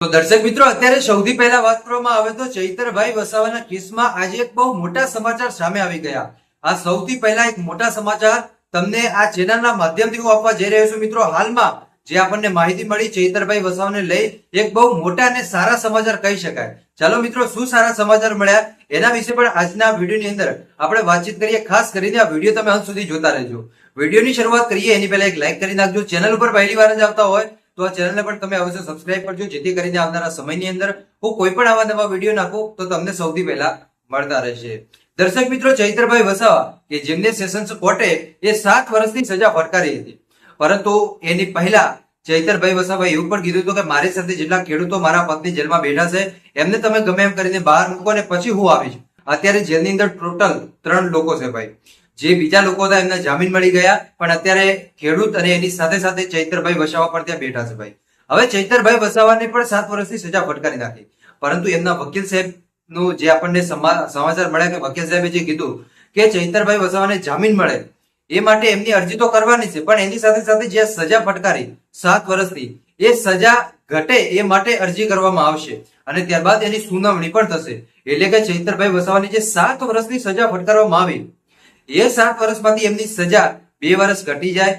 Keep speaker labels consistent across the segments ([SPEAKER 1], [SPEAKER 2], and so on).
[SPEAKER 1] તો દર્શક મિત્રો, અત્યારે સૌથી પહેલા વાત કરવામાં આવે તો ચૈતરભાઈ વસાવાના કેસમાં આજે એક બહુ મોટા સમાચાર સામે આવી ગયા. આ સૌથી પહેલા એક મોટા સમાચાર તમને આ ચેનલના માધ્યમથી હું આપવા જઈ રહ્યો છું. મિત્રો, હાલમાં જે આપણને માહિતી મળી ચૈતરભાઈ વસાવાને લઈ એક બહુ મોટા અને સારા સમાચાર કહી શકાય. ચાલો મિત્રો, શું સારા સમાચાર મળ્યા એના વિશે પણ આજના વિડીયોની અંદર આપણે વાતચીત કરીએ. ખાસ કરીને આ વિડીયો તમે અંત સુધી જોતા રહેજો. વિડીયોની શરૂઆત કરીએ એની પહેલા એક લાઈક કરી નાખજો. ચેનલ ઉપર પહેલી વાર જ આવતા હોય તો આ ચેનલને પણ તમે અવશ્ય સબસ્ક્રાઇબ કરજો, જેથી કરીને આવનારા સમયની અંદર હું કોઈ પણ આવા નવા વિડીયો નાખું તો તમને સૌથી પહેલા મળતા રહેશે. દર્શક મિત્રો, ચૈતરભાઈ વસાવા કે જેમને સેશન્સ કોર્ટે એ 7 વર્ષની સજા ફટકારી હતી, પરંતુ એની પહેલા ચૈતરભાઈ વસાવાએ એવું પણ કીધું હતું કે મારી સાથે જેટલા ખેડૂતો મારા પત્ની જેલમાં બેઠા છે એમને તમે ગમે એમ કરીને બહાર મૂકો ને પછી હું આવીશ. અત્યારે જેલની અંદર ટોટલ 3 લોકો છે ભાઈ. જે બીજા લોકો હતા એમને જામીન મળી ગયા, પણ અત્યારે ખેડૂત અને એની સાથે સાથે ચૈતરભાઈ વસાવા પણ ત્યાં બેઠા છે ભાઈ. હવે ચૈતરભાઈ વસાવાને પણ 7 વર્ષની સજા ફટકારી નાખી, પરંતુ એમના વકીલ સાહેબ નું જે આપણને સમાચાર મળ્યા કે વકીલ સાહેબે જે કીધું કે ચૈતરભાઈ વસાવાને જામીન મળે એ માટે એમની અરજી તો કરવાની છે, પણ એની સાથે સાથે જે સજા ફટકારી 7 વર્ષની એ સજા ઘટે એ માટે અરજી કરવામાં આવશે અને ત્યારબાદ એની સુનાવણી પણ થશે. એટલે કે ચૈતરભાઈ વસાવાની જે 7 વર્ષની સજા ફટકારવામાં આવી એ 7 વર્ષમાંથી એમની સજા 2 વર્ષ ઘટી જાય,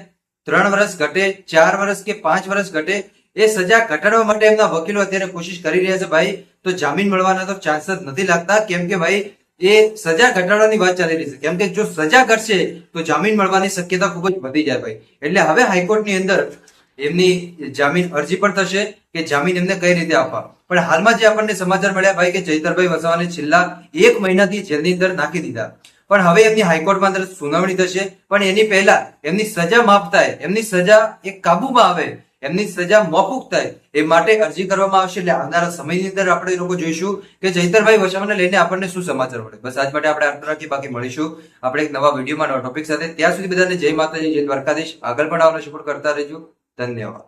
[SPEAKER 1] 3 વર્ષ ઘટે, 4 વર્ષ કે 5 વર્ષ ઘટે. એ સજા ઘટાડવા માટે એમના વકીલો અત્યારે કોશિશ કરી રહ્યા છે ભાઈ. તો જામીન મળવાના તો ચાન્સ જ નથી લાગતા, કેમ કે ભાઈ એ સજા ઘટાડવાની વાત ચાલી રહી છે. કેમ કે જો સજા ઘટશે તો જામીન મળવાની શક્યતા ખૂબ જ વધી જાય ભાઈ. એટલે હવે હાઈકોર્ટની અંદર એમની જામીન અરજી પણ થશે કે જામીન એમને કઈ રીતે આપવા. પણ હાલમાં જે આપણને સમાચાર મળ્યા ભાઈ કે ચૈતરભાઈ વસાવાને છેલ્લા 1 મહિનાથી જેલની અંદર નાખી દીધા, પણ હવે એમની હાઈકોર્ટમાં અંદર સુનાવણી થશે. પણ એની પહેલા એમની સજા માફ થાય, એમની સજા એક કાબુમાં આવે, એમની સજા મોકૂફ થાય એ માટે અરજી કરવામાં આવશે. એટલે આવનારા સમયની અંદર આપણે લોકો જોઈશું કે ચૈતરભાઈ વસાવાને લઈને આપણને શું સમાચાર મળે. બસ આજ માટે આપણે આટલું રાખીએ, બાકી મળીશું આપણે એક નવા વિડીયોમાં નવા ટોપિક સાથે. ત્યાં સુધી બધાને જય માતાજી, જય દ્વારકાધીશ. આગળ પણ આવવાનો સપોર્ટ કરતા રહેજો. ધન્યવાદ.